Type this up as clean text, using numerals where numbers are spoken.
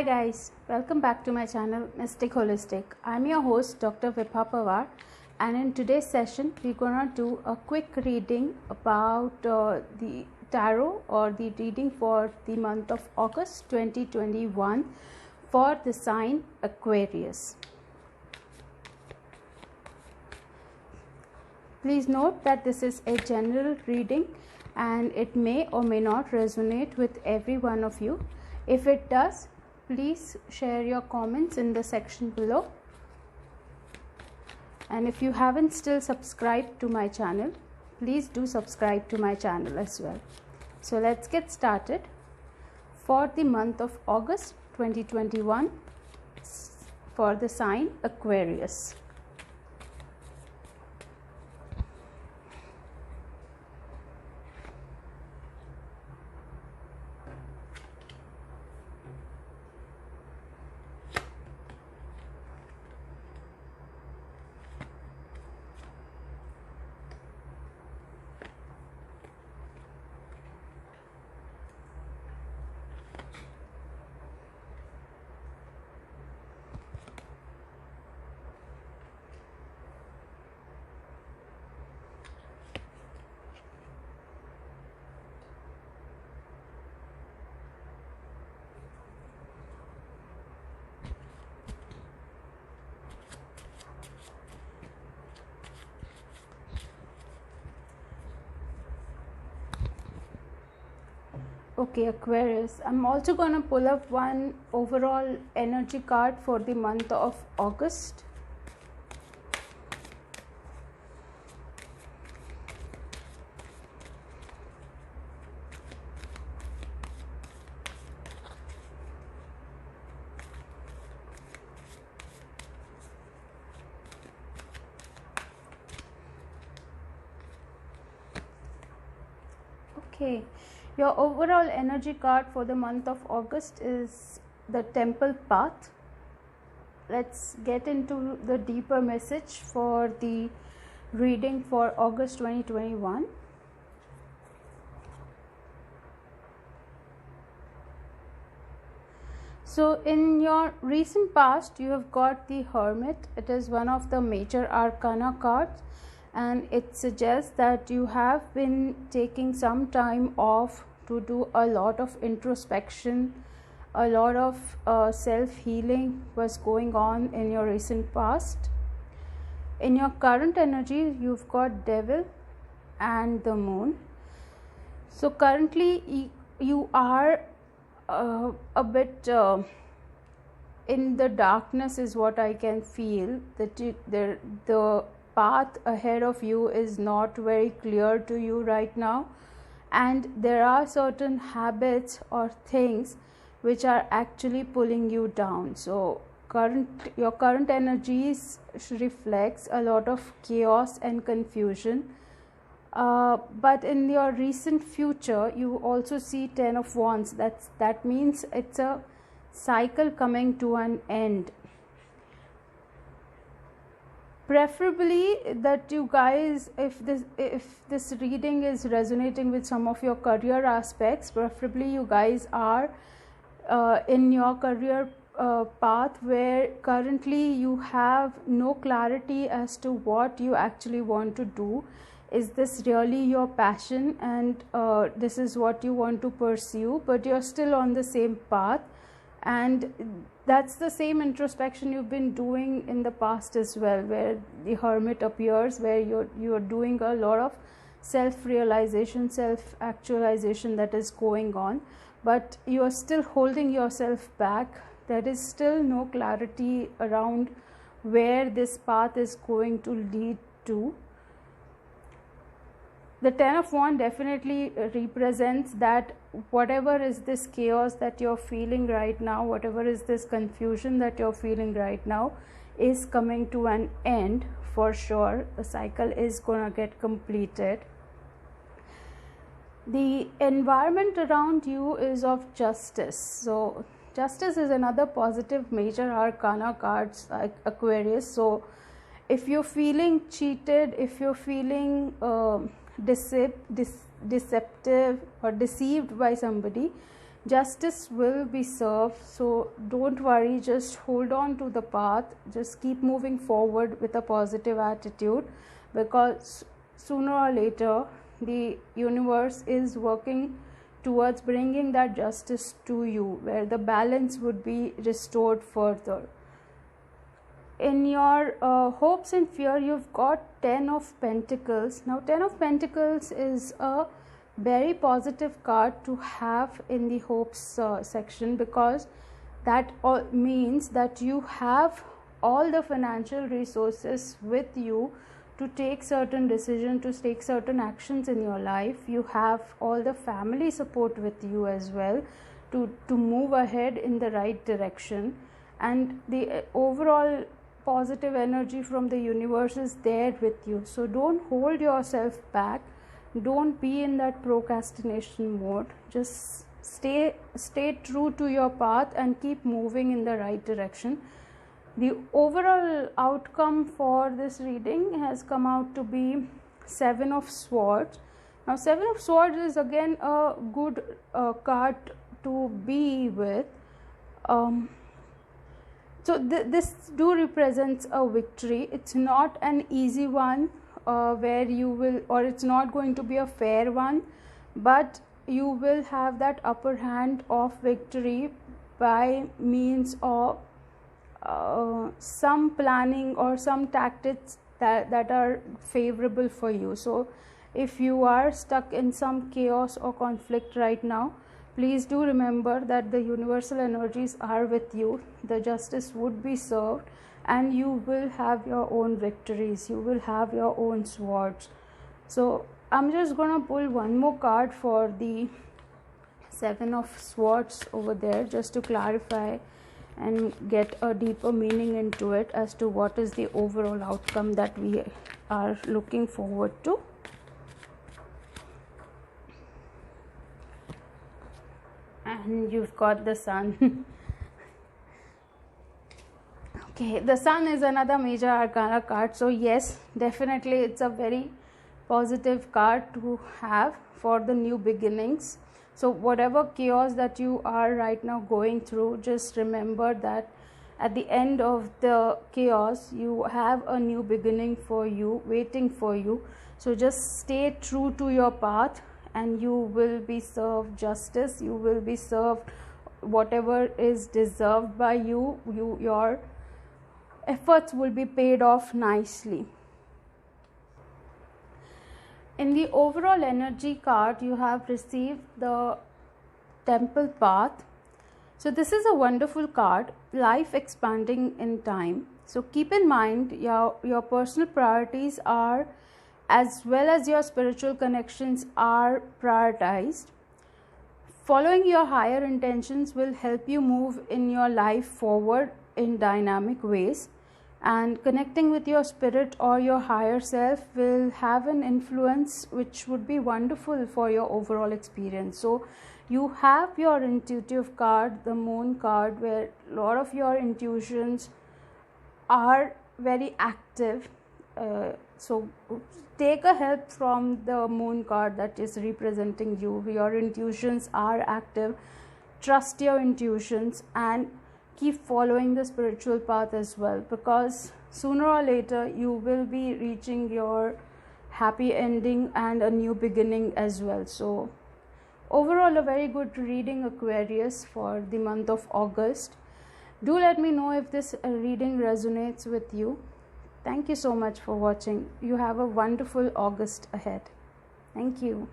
Hi guys, welcome back to my channel Mystic Holistic. I'm your host Dr. Vibha Pawar, and in today's session we're gonna do a quick reading about the tarot or the reading for the month of August 2021 for the sign Aquarius. Please note that this is a general reading and it may or may not resonate with every one of you. If it does, please share your comments in the section below. And if you haven't still subscribed to my channel, please do subscribe to my channel as well. So let's get started. For the month of August 2021 for the sign Aquarius. Okay, Aquarius, I'm also going to pull up one overall energy card for the month of August. Okay. Your overall energy card for the month of August is the Temple Path. Let's get into the deeper message for the reading for August 2021. So in your recent past, you have got the Hermit. It is one of the major arcana cards, and it suggests that you have been taking some time off to do a lot of introspection. A lot of self-healing was going on in your recent past. In your current energy, you've got Devil and the Moon. So currently you are a bit in the darkness is what I can feel. That the path ahead of you is not very clear to you right now, and there are certain habits or things which are actually pulling you down. So your current energies reflects a lot of chaos and confusion, but in your recent future you also see 10 of Wands. That means it's a cycle coming to an end. Preferably that you guys, if this reading is resonating with some of your career aspects, preferably you guys are in your career path where currently you have no clarity as to what you actually want to do. Is this really your passion, and this is what you want to pursue, but you're still on the same path, and that's the same introspection you've been doing in the past as well, where the Hermit appears, where you're doing a lot of self-realization, self-actualization that is going on, but you are still holding yourself back. There is still no clarity around where this path is going to lead to. The 10 of Wands definitely represents that whatever is this chaos that you're feeling right now, whatever is this confusion that you're feeling right now, is coming to an end for sure. The cycle is gonna get completed. The environment around you is of Justice. So Justice is another positive major arcana cards, like Aquarius. So if you're feeling cheated, if you're feeling deceptive or deceived by somebody, justice will be served. So don't worry, just hold on to the path, just keep moving forward with a positive attitude, because sooner or later the universe is working towards bringing that justice to you, where the balance would be restored further. In your hopes and fear, you've got 10 of Pentacles. Now 10 of Pentacles is a very positive card to have in the hopes section, because that all means that you have all the financial resources with you to take certain decisions, to take certain actions in your life. You have all the family support with you as well to move ahead in the right direction, and the overall positive energy from the universe is there with you. So don't hold yourself back, don't be in that procrastination mode, just stay true to your path and keep moving in the right direction. The overall outcome for this reading has come out to be 7 of Swords. Now 7 of Swords is again a good card to be with. So this do represents a victory. It's not an easy one, where you will, or it's not going to be a fair one, but you will have that upper hand of victory by means of some planning or some tactics that are favorable for you. So if you are stuck in some chaos or conflict right now, please do remember that the universal energies are with you. The justice would be served, and you will have your own victories, you will have your own swords. So I'm just gonna pull one more card for the 7 of Swords over there, just to clarify and get a deeper meaning into it as to what is the overall outcome that we are looking forward to. And you've got the Sun. Okay, the Sun is another major arcana card, so yes, definitely it's a very positive card to have for the new beginnings. So whatever chaos that you are right now going through, just remember that at the end of the chaos you have a new beginning for you, waiting for you. So just stay true to your path, and you will be served justice, you will be served whatever is deserved by you. Your efforts will be paid off nicely. In the overall energy card, you have received the Temple Path. So this is a wonderful card, life expanding in time. So keep in mind your personal priorities are, as well as your spiritual connections are, prioritized. Following your higher intentions will help you move in your life forward in dynamic ways, and connecting with your spirit or your higher self will have an influence which would be wonderful for your overall experience. So you have your intuitive card, the Moon card, where a lot of your intuitions are very active. So take a help from the Moon card that is representing you. Your intuitions are active. Trust your intuitions and keep following the spiritual path as well, because sooner or later you will be reaching your happy ending and a new beginning as well. So overall, a very good reading, Aquarius, for the month of August. Do let me know if this reading resonates with you. Thank you so much for watching. You have a wonderful August ahead. Thank you.